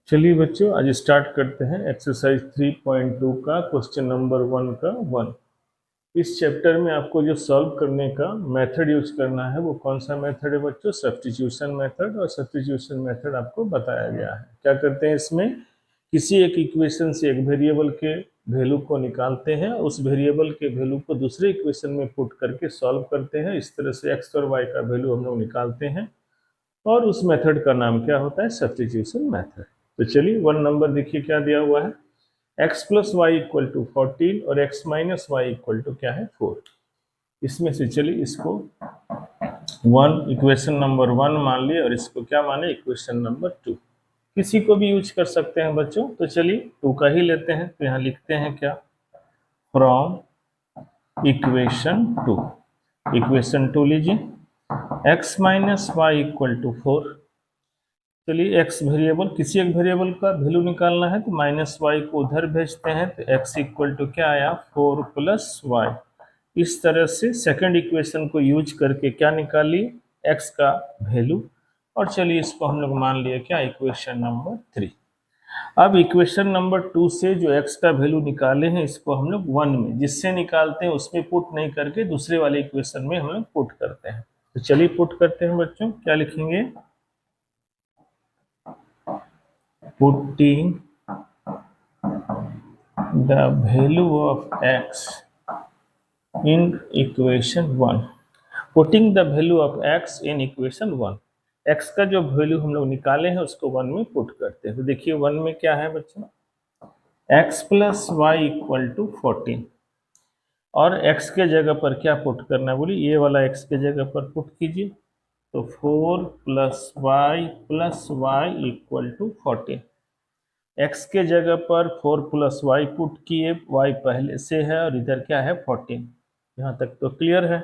चलिए बच्चों, आज स्टार्ट करते हैं एक्सरसाइज 3.2 का क्वेश्चन नंबर 1 का 1। इस चैप्टर में आपको जो सॉल्व करने का मेथड यूज करना है वो कौन सा मेथड है बच्चों? Substitution method. और सब्स्टिट्यूशन मेथड आपको बताया गया है। क्या करते हैं इसमें? किसी एक इक्वेशन से एक वेरिएबल के वैल्यू को निकालते हैं, उस वेरिएबल के वैल्यू को दूसरे इक्वेशन में पुट करके सॉल्व करते हैं। इस तरह से एक्स और वाई का वैल्यू हम लोग निकालते हैं और उस मेथड का नाम क्या होता है? Substitution method. तो चलिए 1 नंबर देखिए क्या दिया हुआ है। x plus y equal to 14 और x minus y equal to क्या है? 4। इसमें से चलिए इसको इक्वेशन नंबर 1 मान लिए और इसको क्या माने? Equation number 2। किसी को भी यूज कर सकते हैं बच्चों। तो चलिए 2 का ही लेते हैं। तो यहाँ लिखते हैं क्या? From equation 2। इक्वेशन 2 लीजिए, x minus y equal to 4। चलिए x वेरिएबल, किसी एक वेरिएबल का वैल्यू निकालना है तो माइनस वाई को उधर भेजते हैं। तो x इक्वल टू क्या आया? 4 प्लस वाई। इस तरह से सेकंड इक्वेशन को यूज करके क्या निकालिए? x का वैल्यू। और चलिए इसको हम लोग मान लिए क्या? Equation number 3। अब इक्वेशन नंबर 2 से जो x का वैल्यू निकाले हैं इसको हम लोग 1 में जिससे निकालते हैं उसमें पुट नहीं करके दूसरे वाले इक्वेशन में हम लोग पुट करते हैं। तो चलिए पुट करते हैं बच्चों। क्या लिखेंगे? putting the value of x in equation 1। putting the value of x in equation 1। x का जो वैल्यू हम लोग निकाले हैं उसको 1 में पुट करते हैं। तो देखिए 1 में क्या है बच्चों? x plus y equal to 14 और x के जगह पर क्या पुट करना है? बोलिए ये वाला x के जगह पर पुट कीजिए। तो 4 plus y equal to 14। x के जगह पर 4 प्लस वाई पुट किए, y पहले से है और इधर क्या है? 14। यहाँ तक तो क्लियर है।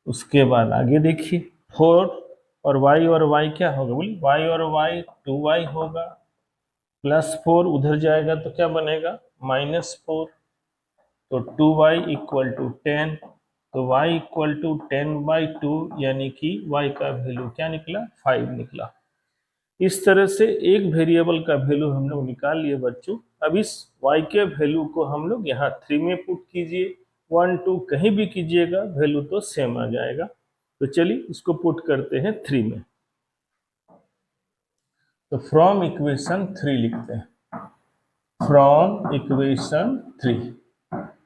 उसके बाद आगे देखिए 4 और y क्या होगा? बोलिए y और y 2y होगा, प्लस 4 उधर जाएगा तो क्या बनेगा? -4। तो 2y इक्वल टू 10। तो y इक्वल टू 10/2 यानी कि y का वैल्यू क्या निकला? 5 निकला। इस तरह से एक वेरिएबल का वैल्यू हम लोग निकाल लिए बच्चों। अब इस y के वैल्यू को हम लोग यहाँ 3 में पुट कीजिए। 1 2 कहीं भी कीजिएगा वैल्यू तो सेम आ जाएगा। तो चलिए इसको पुट करते हैं 3 में। तो फ्रॉम इक्वेशन 3 लिखते हैं। From equation 3।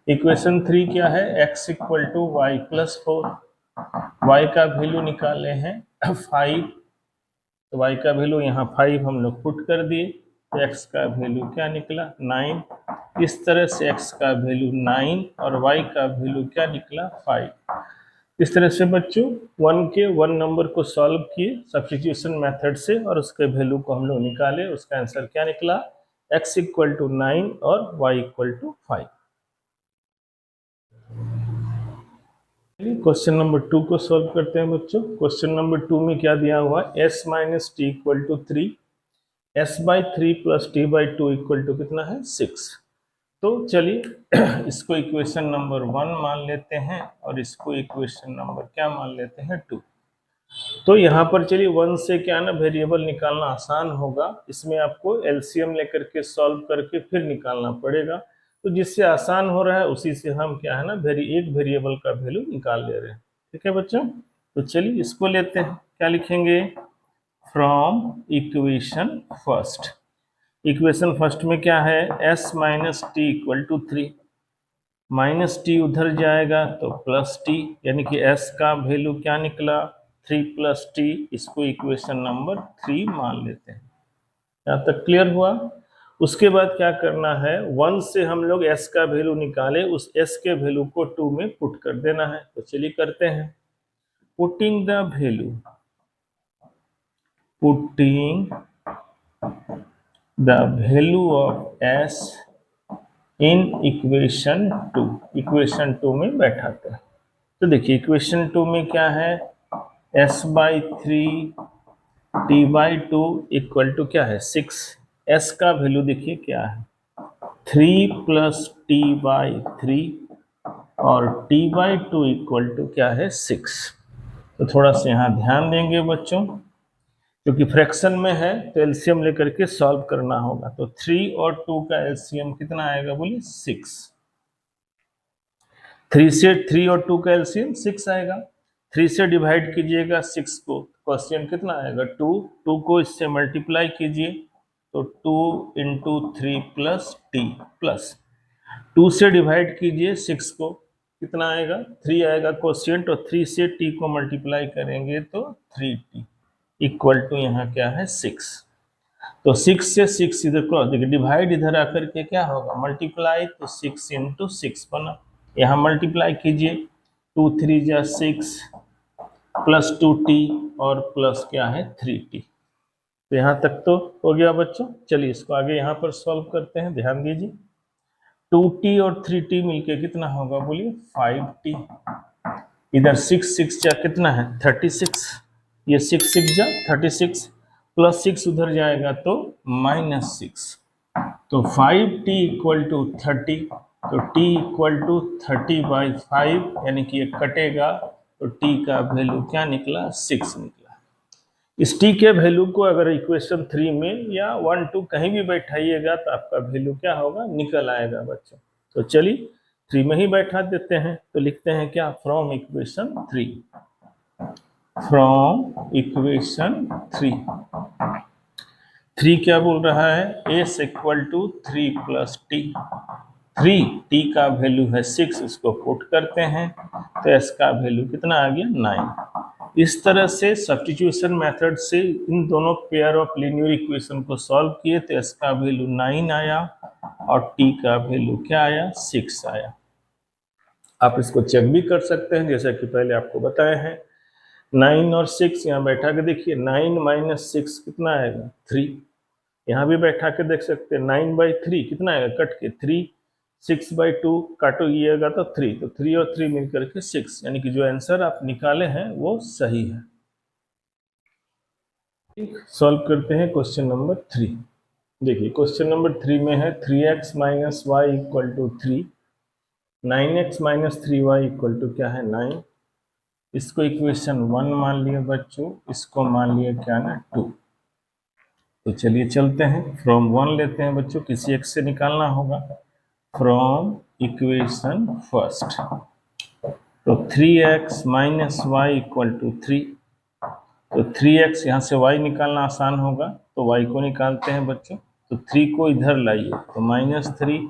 इक्वेशन 3 क्या है? x equal to y plus 4। y का वैल्यू निकाले हैं 5। तो y का वैल्यू यहाँ 5 हम लोग पुट कर दिए। तो x का वैल्यू क्या निकला? 9। इस तरह से x का वैल्यू 9 और y का वैल्यू क्या निकला? 5। इस तरह से बच्चों 1 के 1 नंबर को सॉल्व किए सब्स्टिट्यूशन मेथड से और उसके वैल्यू को हम लोग निकाले। उसका आंसर क्या निकला? x इक्वल टू 9 और y equal to 5। Question number 2 को सॉल्व करते हैं बच्चों। क्वेश्चन नंबर 2 में क्या दिया हुआ है? s minus t equal to 3, s/3 plus t/2 equal to कितना है? 6। तो चलिए इसको इक्वेशन नंबर 1 मान लेते हैं और इसको इक्वेशन नंबर क्या मान लेते हैं? 2। तो यहाँ पर चलिए 1 से क्या ना वेरिएबल निकालना आसान होगा। इसमें आपको एलसीएम लेकर के सॉल्व करके फिर निकालना पड़ेगा। तो जिससे आसान हो रहा है उसी से हम क्या है ना एक वेरिएबल का वैल्यू निकाल ले रहे हैं। ठीक है बच्चों? तो चलिए इसको लेते हैं। क्या लिखेंगे? From equation first. Equation first में क्या है? s minus t equal to 3। Minus t उधर जाएगा तो प्लस टी, यानी कि s का वैल्यू क्या निकला? 3 प्लस टी। इसको इक्वेशन नंबर 3 मान लेते हैं। यहाँ तक क्लियर हुआ? उसके बाद क्या करना है? 1 से हम लोग s का वैल्यू निकाले, उस s के वैल्यू को 2 में पुट कर देना है। तो चलिए करते हैं। Putting the value, putting the value of s in equation 2। Equation 2 में बैठाते हैं। तो देखिए इक्वेशन 2 में क्या है? s/3 t/2 इक्वल टू क्या है? 6। s का वैल्यू देखिए क्या है? 3 प्लस t/3 और t/2 इक्वल टू क्या है? 6। तो थोड़ा सा यहाँ ध्यान देंगे बच्चों। क्योंकि फ्रैक्शन में है तो एलसीएम लेकर के सॉल्व करना होगा। तो 3 और 2 का एलसीएम कितना आएगा बोलिए 6। 3 से 3 और 2 का एलसीएम 6 आएगा। 3 से डिवाइड कीजिएगा 6 को, क्वेश्चन कितना आएगा 2। 2 को इससे मल्टीप्लाई कीजिए तो 2 इंटू 3 प्लस टी, प्लस 2 से डिवाइड कीजिए 6 को, कितना आएगा 3 आएगा क्वेश्चन, और 3 से टी को मल्टीप्लाई करेंगे तो 3t इक्वल टू यहाँ क्या है 6। तो 6 से 6 इधर क्रॉस, देखिए डिवाइड इधर आकर के क्या होगा मल्टीप्लाई, तो 6 इंटू 6 बना। यहाँ मल्टीप्लाई कीजिए 2 3 जा 6 प्लस 2t और प्लस क्या है 3t। तो यहाँ तक तो हो गया बच्चों। चलिए इसको आगे यहाँ पर सॉल्व करते हैं, ध्यान दीजिए। 2t और 3t मिलके कितना होगा बोलिए 5t। इधर 6 6 जा कितना है 36, ये 6 6 जा 36, प्लस 6 उधर जाएगा तो -6। तो 5t इक्वल टू 30, तो t इक्वल टू 30/5, यानी कि ये कटेगा तो t का वैल्यू क्या निकला 6 निकला। इस t के वैल्यू को अगर इक्वेशन 3 में या 1 2 कहीं भी बैठाइएगा तो आपका वैल्यू क्या होगा निकल आएगा बच्चों। तो चलिए 3 में ही बैठा देते हैं, तो लिखते हैं क्या फ्रॉम इक्वेशन 3, फ्रॉम इक्वेशन 3 क्या बोल रहा है s equal to 3 plus t. 3t का वैल्यू है 6, इसको पुट करते हैं तो s का वैल्यू कितना आ गया 9। इस तरह से सब्स्टिट्यूशन मेथड से इन दोनों पेयर ऑफ लीनियर इक्वेशन को सॉल्व किए तो s का वैल्यू 9 आया और t का वैल्यू क्या आया 6 आया। आप इसको चेक भी कर सकते हैं जैसा कि पहले आपको बताया है। 9 और 6 यहाँ बैठा के देखिए, 9 माइनस 6 कितना आएगा 3। यहाँ भी बैठा के देख सकते हैं 9/3 कितना आएगा कट के 3, 6/2 काटोगिएगा तो 3, तो 3 और 3 मिलकर के 6, यानी कि जो आंसर आप निकाले हैं वो सही है। सॉल्व करते हैं क्वेश्चन नंबर 3। देखिए क्वेश्चन नंबर 3 में है 3x minus y equal to 3, 9x minus 3y equal to क्या है 9। इसको इक्वेशन 1 मान लिया बच्चों, इसको मान लिया क्या ना 2। तो चलिए चलते हैं, फ्रॉम 1 लेते हैं बच्चों, किसी एक से निकालना होगा। फ्रॉम इक्वेशन फर्स्ट, तो 3x minus y equal to 3, तो 3x यहाँ से y निकालना आसान होगा तो y को निकालते हैं बच्चों। तो 3 को इधर लाइए तो -3,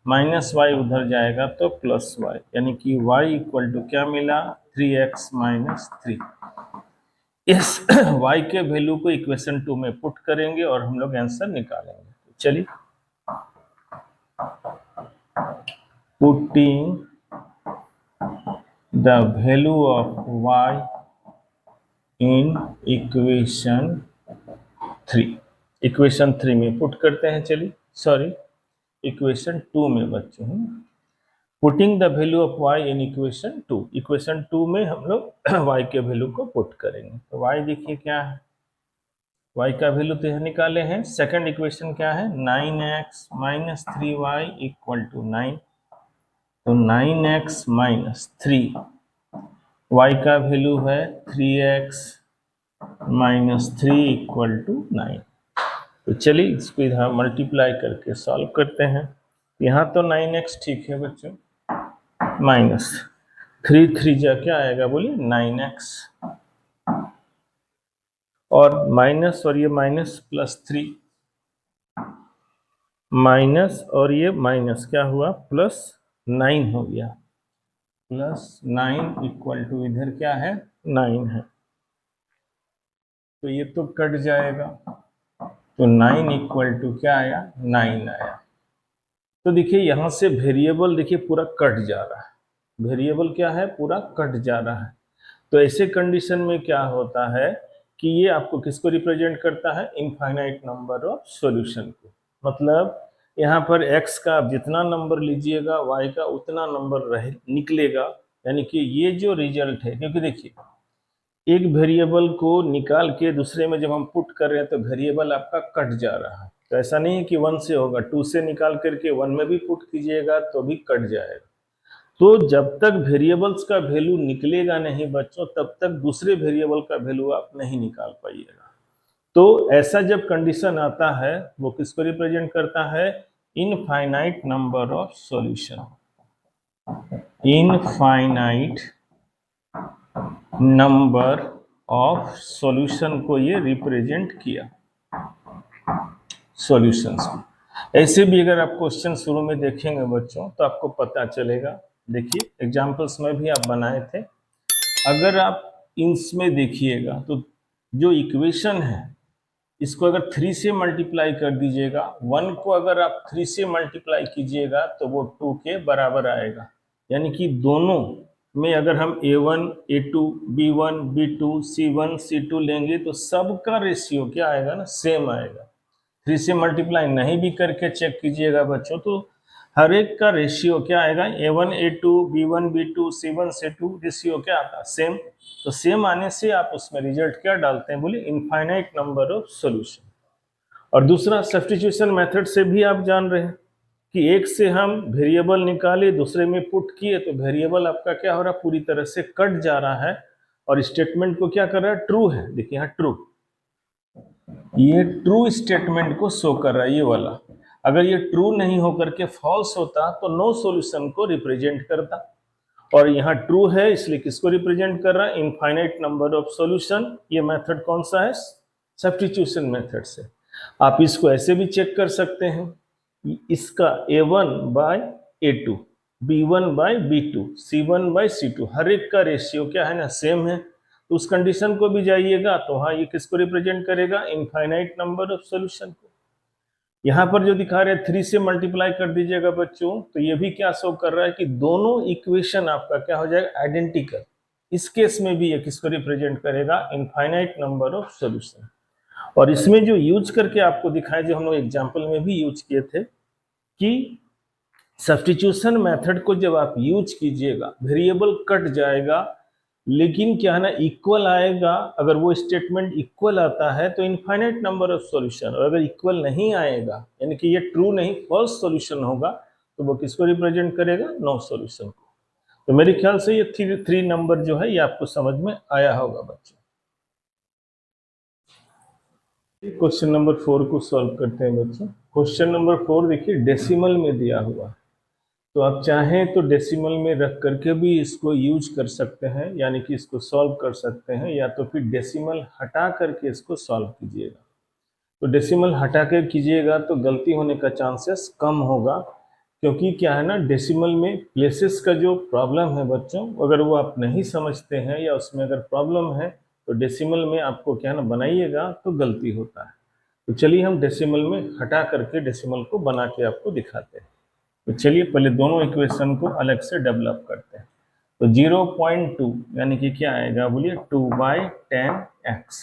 माइनस वाई उधर जाएगा तो प्लस वाई, यानी कि y इक्वल टू क्या मिला 3x माइनस 3। इस y के वैल्यू को इक्वेशन 2 में पुट करेंगे और हम लोग आंसर निकालेंगे। चलिए putting the value of y in equation 3, equation 3 में पुट करते हैं। चलिए सॉरी इक्वेशन 2 में बच्चों, putting the value of y in equation 2, equation 2 में हम लोग y के वैल्यू को पुट करेंगे। तो y देखिए क्या है, y का वैल्यू तो यह निकाले हैं। सेकंड इक्वेशन क्या है 9x minus 3y equal to 9, तो 9x माइनस 3, y का वैल्यू है 3x माइनस 3 इक्वल टू 9। तो चलिए इसको इधर मल्टीप्लाई करके सॉल्व करते हैं। यहाँ तो 9x ठीक है बच्चों, माइनस 3 3 जा क्या आएगा बोलिए 9x, और माइनस और ये माइनस प्लस 3, माइनस और ये माइनस क्या हुआ प्लस 9 हो गया, प्लस 9 इक्वल टू इधर क्या है 9 है, तो ये तो कट जाएगा, तो 9 इक्वल टू क्या आया 9 आया। तो देखिए यहाँ से वेरिएबल देखिए पूरा कट जा रहा है, वेरिएबल क्या है पूरा कट जा रहा है। तो ऐसे कंडीशन में क्या होता है कि ये आपको किसको रिप्रेजेंट करता है इनफाइनाइट नंबर ऑफ सॉल्यूशन को। मतलब यहाँ पर x का आप जितना नंबर लीजिएगा y का उतना नंबर रहे निकलेगा, यानी कि ये जो रिजल्ट है, क्योंकि देखिए एक वेरिएबल को निकाल के दूसरे में जब हम पुट कर रहे हैं तो वेरिएबल आपका कट जा रहा है। तो ऐसा नहीं है कि 1 से होगा, 2 से निकाल करके 1 में भी पुट कीजिएगा तो भी कट जाएगा। तो जब तक वेरिएबल्स का वैल्यू निकलेगा नहीं बच्चों, तब तक दूसरे वेरिएबल का वैल्यू आप नहीं निकाल पाइएगा। तो ऐसा जब कंडीशन आता है वो किसको रिप्रेजेंट करता है? Infinite number of solution. Infinite number of solution को ये रिप्रेजेंट किया, सॉल्यूशंस को। ऐसे भी अगर आप क्वेश्चन शुरू में देखेंगे बच्चों तो आपको पता चलेगा। देखिए एग्जाम्पल्स में भी आप बनाए थे, अगर आप इसमें देखिएगा तो जो इक्वेशन है इसको अगर 3 से मल्टीप्लाई कर दीजिएगा, 1 को अगर आप 3 से मल्टीप्लाई कीजिएगा तो वो 2 के बराबर आएगा। यानी कि दोनों में अगर हम a1, a2, b1, b2, c1, c2 लेंगे तो सबका रेशियो क्या आएगा ना, सेम आएगा। 3 से मल्टीप्लाई नहीं भी करके चेक कीजिएगा बच्चों तो हर एक का रेशियो क्या आएगा, a1, a2, b1, b2, c1, c2 ratio क्या आता, सेम। तो सेम आने से आप उसमें रिजल्ट क्या डालते हैं, बोले इनफाइनाइट नंबर ऑफ सॉल्यूशन। और दूसरा सब्स्टिट्यूशन मेथड से भी आप जान रहे हैं कि एक से हम वेरिएबल निकाले दूसरे में पुट किए तो वेरिएबल आपका क्या हो रहा है, पूरी तरह से कट जा रहा है और स्टेटमेंट को क्या कर रहा है, ट्रू है। देखिए यहाँ ट्रू, ये ट्रू स्टेटमेंट को शो कर रहा है ये वाला। अगर ये ट्रू नहीं होकर के फॉल्स होता तो नो सॉल्यूशन को रिप्रेजेंट करता, और यहाँ ट्रू है इसलिए किसको रिप्रेजेंट कर रहा है, इनफाइनाइट नंबर ऑफ सॉल्यूशन। ये मेथड कौन सा है, सब्स्टिट्यूशन मेथड से। आप इसको ऐसे भी चेक कर सकते हैं, इसका a1 bye a2, b1 bye b2, c1 bye c2 हर एक का रेशियो क्या है ना, सेम है। तो उस कंडीशन को भी जाइएगा तो हाँ ये किसको रिप्रेजेंट करेगा, इनफाइनाइट नंबर ऑफ सॉल्यूशन को। यहाँ पर जो दिखा रहे हैं 3 से मल्टीप्लाई कर दीजिएगा बच्चों तो ये भी क्या शो कर रहा है कि दोनों इक्वेशन आपका क्या हो जाएगा, आइडेंटिकल। इस केस में भी ये किसको रिप्रेजेंट करेगा, इनफाइनाइट नंबर ऑफ सॉल्यूशन। और इसमें जो यूज करके आपको दिखाया, जो हम लोग एग्जाम्पल में भी यूज किए थे, कि सब्स्टिट्यूशन मेथड को जब आप यूज कीजिएगा वेरिएबल कट जाएगा लेकिन क्या है ना, इक्वल आएगा। अगर वो स्टेटमेंट इक्वल आता है तो इनफाइनाइट नंबर ऑफ सॉल्यूशन, और अगर इक्वल नहीं आएगा यानी कि ये ट्रू नहीं फॉल्स सॉल्यूशन होगा तो वो किसको रिप्रेजेंट करेगा, नो सॉल्यूशन को। तो मेरे ख्याल से ये थ्री नंबर जो है ये आपको समझ में आया होगा बच्चों। क्वेश्चन नंबर 4 को सॉल्व करते हैं बच्चों। क्वेश्चन नंबर 4 देखिए डेसिमल में दिया हुआ, तो आप चाहें तो डेसिमल में रख करके भी इसको यूज कर सकते हैं, यानी कि इसको सॉल्व कर सकते हैं, या तो फिर डेसिमल हटा करके इसको सॉल्व कीजिएगा। तो डेसिमल हटा कर कीजिएगा तो गलती होने का चांसेस कम होगा, क्योंकि क्या है ना, डेसिमल में प्लेसेस का जो प्रॉब्लम है बच्चों, अगर वो आप नहीं समझते हैं या उसमें अगर प्रॉब्लम है तो डेसिमल में आपको क्या ना बनाइएगा तो गलती होता है। तो चलिए हम डेसिमल में हटा करके डेसिमल को बना के आपको दिखाते हैं। तो चलिए पहले दोनों इक्वेशन को अलग से डेवलप करते हैं। तो 0.2 यानी कि क्या आएगा, बोलिए 2/10x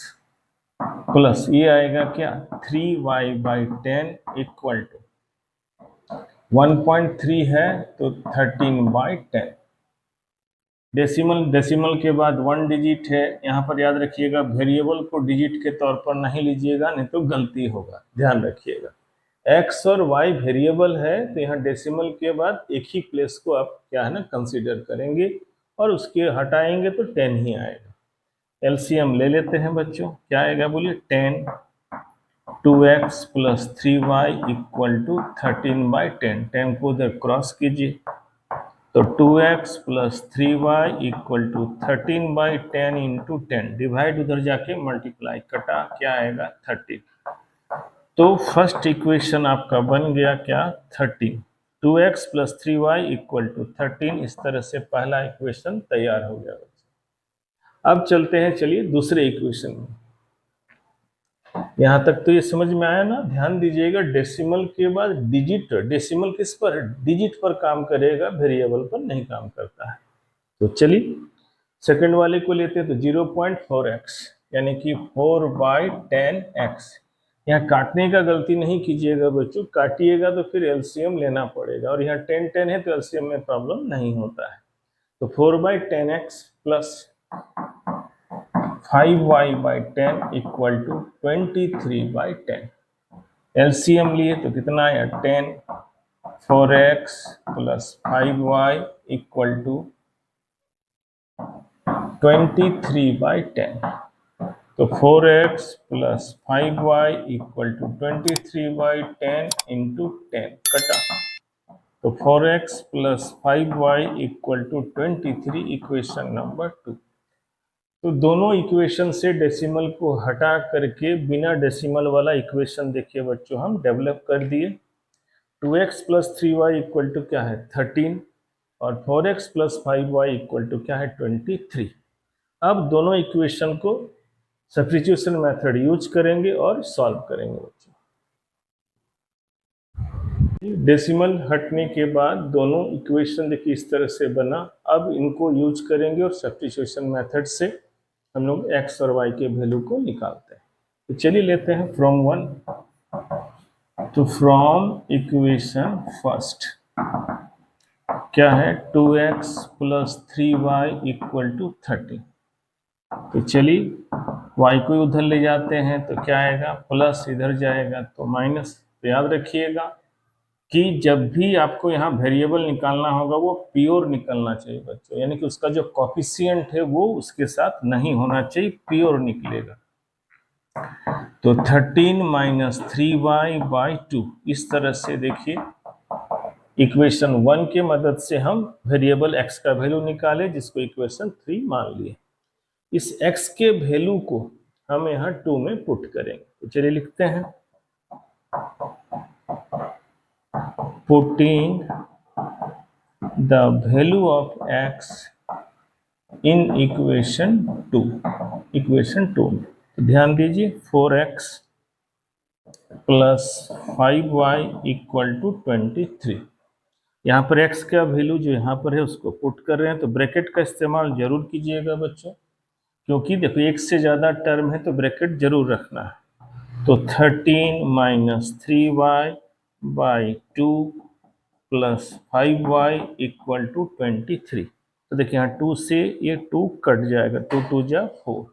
प्लस ये आएगा क्या, 3y/10 इक्वल टू 1.3 है तो 13/10। डेसिमल के बाद 1 डिजिट है, यहाँ पर याद रखिएगा वेरिएबल को डिजिट के तौर पर नहीं लीजिएगा, नहीं तो गलती होगा, ध्यान रखिएगा। x और y वेरिएबल है तो यहाँ डेसिमल के बाद एक ही प्लेस को आप क्या है ना कंसीडर करेंगे और उसके हटाएंगे तो 10 ही आएगा। एलसीएम ले लेते हैं बच्चों, क्या आएगा बोलिए, 10 2x plus 3y equal to 13/10। 10 को उधर क्रॉस कीजिए तो 2x plus 3y equal to 13/10 into 10, divide उधर जाके मल्टीप्लाई, कटा क्या आएगा 30। तो फर्स्ट इक्वेशन आपका बन गया क्या, 13। 2x plus 3y equal to 13, इस तरह से पहला इक्वेशन तैयार हो गया। अब चलते हैं, चलिए दूसरे इक्वेशन में। यहां तक तो ये समझ में आया ना, ध्यान दीजिएगा डेसिमल के बाद डिजिट, डेसिमल किस पर, डिजिट पर काम करेगा, वेरिएबल पर नहीं काम करता है। तो चलिए सेकंड वाले को लेते हैं, तो 0.4x यानी कि 4/10x। यहाँ काटने का गलती नहीं कीजिएगा बच्चों, काटिएगा तो फिर एलसीएम लेना पड़ेगा, और यहाँ 10 है तो एलसीएम में प्रॉब्लम नहीं होता है। तो 4/10x plus 5y/10 equal to 23/10। LCM लिए तो कितना आया, 10, 4x plus 5y equal to 23/10। तो 4x plus 5y equal to 23/10 into 10 कटा, तो 4x plus 5y equal to 23 equation number 2। तो दोनों इक्वेशन से डेसिमल को हटा करके बिना डेसिमल वाला इक्वेशन देखिए बच्चों हम डेवलप कर दिए। 2x plus 3y equal to क्या है 13 और 4x plus 5y equal to क्या है 23। अब दोनों इक्वेशन को सब्स्टिट्यूशन मेथड यूज करेंगे और सॉल्व करेंगे बच्चों। डेसिमल हटने के बाद दोनों इक्वेशन देखिए इस तरह से बना। अब इनको यूज करेंगे और सब्स्टिट्यूशन मेथड से हम लोग x और y के वैल्यू को निकालते हैं। तो चलिए लेते हैं फ्रॉम 1, तो फ्रॉम इक्वेशन फर्स्ट क्या है 2x plus 3y equal to 30। तो चलिए y को उधर ले जाते हैं तो क्या आएगा प्लस, इधर जाएगा तो माइनस। तो याद रखिएगा कि जब भी आपको यहाँ वेरिएबल निकालना होगा वो प्योर निकलना चाहिए बच्चों, यानी कि उसका जो कॉफिशिएंट है वो उसके साथ नहीं होना चाहिए, प्योर निकलेगा। तो 13 माइनस 3y/2 इस तरह से देखिए इक्वेशन 1 के मदद से हम वेरिएबल x का वैल्यू निकाले जिसको इक्वेशन 3 मान लिए। इस x के वैल्यू को हम यहाँ 2 में पुट करेंगे। तो चलिए लिखते हैं putting the value of x in equation 2। Equation 2 में तो ध्यान दीजिए 4x plus 5y equal to 23। यहाँ पर x का वैल्यू जो यहाँ पर है उसको पुट कर रहे हैं। तो ब्रैकेट का इस्तेमाल जरूर कीजिएगा बच्चों, क्योंकि देखो एक से ज़्यादा टर्म है तो ब्रैकेट जरूर रखना है। तो 13 minus 3y/2 plus 5y equal to 23। तो देखिए यहाँ 2 से ये 2 कट जाएगा, 2 2 जा 4।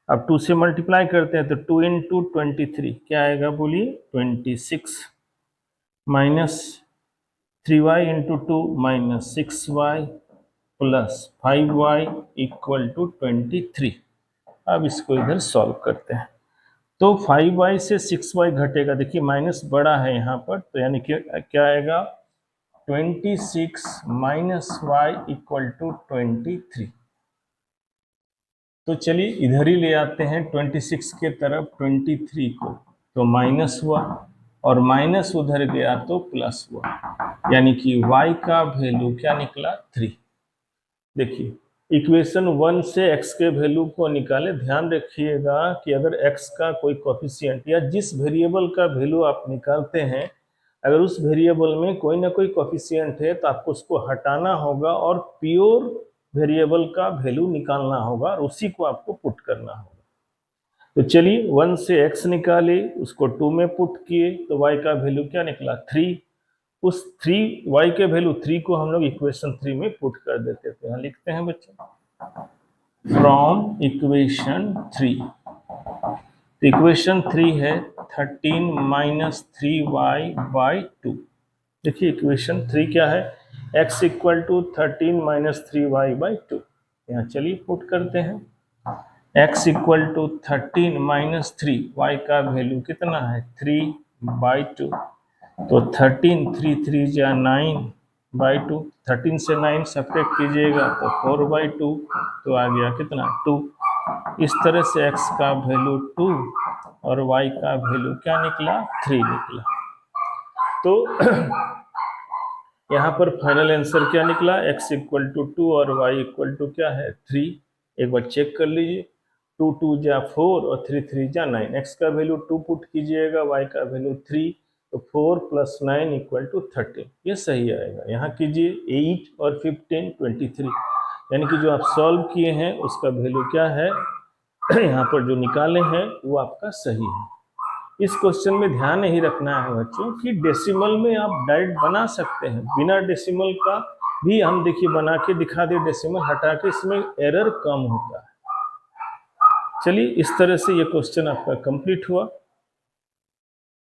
अब 2 से मल्टीप्लाई करते हैं तो 2 इंटू 23 क्या आएगा बोलिए 26 minus 3y into 2 minus 6y plus 5y equal to 23। अब इसको इधर सॉल्व करते हैं तो 5y से 6y घटेगा, देखिए माइनस बड़ा है यहाँ पर, तो यानी कि क्या आएगा 26 माइनस y इक्वल टू 23। तो चलिए इधर ही ले आते हैं 26 के तरफ 23 को, तो माइनस हुआ और माइनस उधर गया तो प्लस हुआ, यानी कि y का वैल्यू क्या निकला 3। देखिए इक्वेशन 1 से x के वैल्यू को निकाले। ध्यान रखिएगा कि अगर x का कोई कोफिशिएंट या जिस वेरिएबल का वैल्यू आप निकालते हैं अगर उस वेरिएबल में कोई ना कोई कोफिशिएंट है तो आपको उसको हटाना होगा और प्योर वेरिएबल का वैल्यू निकालना होगा और उसी को आपको पुट करना होगा। तो चलिए 1 से x निकाले, उसको 2 में पुट किए तो y का वैल्यू क्या निकला 3। उस 3y के वैल्यू 3 को हम लोग इक्वेशन 3 में पुट कर देते थे। यहाँ लिखते हैं बच्चों फ्रॉम इक्वेशन 3। तो इक्वेशन 3 है 13 माइनस 3y/2। देखिए इक्वेशन 3 क्या है x equal to 13 minus 3y/2। यहाँ चलिए पुट करते हैं x equal to 13 minus 3, y का वैल्यू कितना है 3/2। तो 13 3 3 जा 9/2, 13 से 9 सब्ट्रैक्ट कीजिएगा तो 4/2, तो आ गया कितना 2। इस तरह से x का वैल्यू 2 और y का वैल्यू क्या निकला 3 निकला। तो यहाँ पर फाइनल आंसर क्या निकला x इक्वल टू 2 और y इक्वल टू क्या है 3। एक बार चेक कर लीजिए 2 2 जा 4 और 3 3 जा 9। x का वैल्यू 2 पुट कीजिएगा, y का वैल्यू 3, तो 4 प्लस 9 इक्वल टू 13, ये सही आएगा। यहाँ कीजिए 8 और 15 23, यानी कि जो आप सॉल्व किए हैं उसका वैल्यू क्या है यहाँ पर जो निकाले हैं वो आपका सही है। इस क्वेश्चन में ध्यान नहीं रखना है बच्चों कि डेसिमल में आप डायरेक्ट बना सकते हैं, बिना डेसिमल का भी हम देखिए बना के दिखा दे, डेसिमल हटा के, इसमें एरर कम होता है। चलिए इस तरह से ये क्वेश्चन आपका कंप्लीट हुआ।